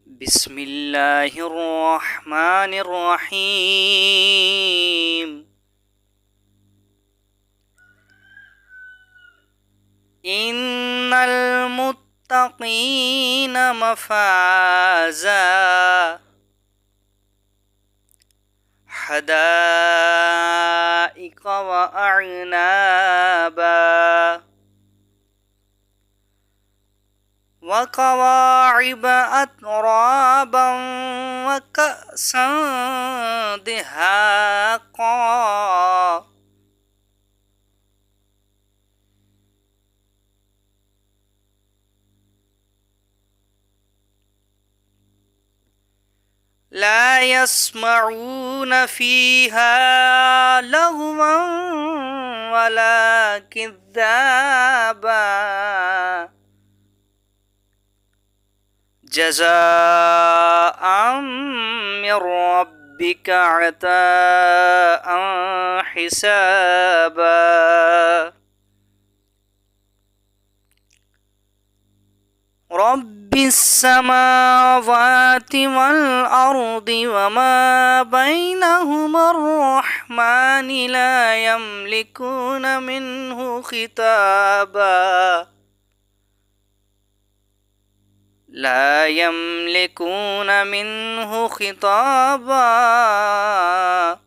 بسم الله الرحمن الرحيم. إن المتقين مفازا حدائق وأعنابا وكواعب أترابا وكأسا دهاقا لا يسمعون فيها لغوا ولا كذابا جزاء من ربك عطاء حسابا رب السماوات والأرض وما بينهما الرحمن لا يملكون منه خطابا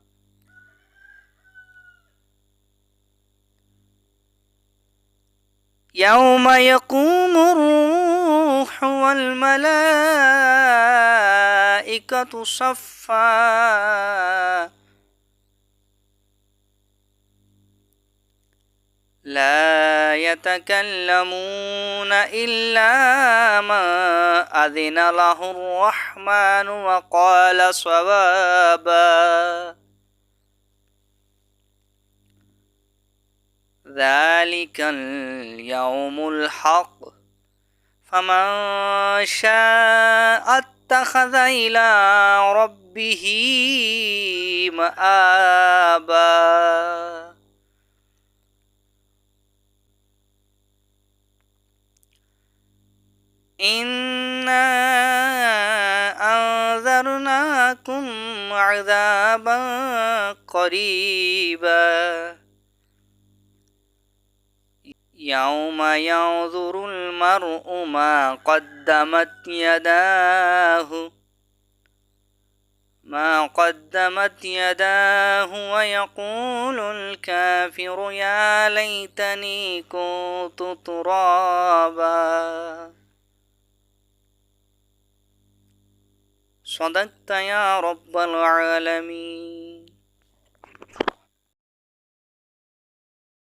يوم يقوم الروح والملائكة صفا لا يتكلمون إلا ما أذن له الرحمن وقال صوابا ذلك اليوم الحق فمن شاء اتخذ إلى ربه مآبا إنا أنذرناكم عذابا قريبا يوم ينظر المرء ما قدمت يداه ويقول الكافر يا ليتني كنت ترابا صدقت يا رب العالمين.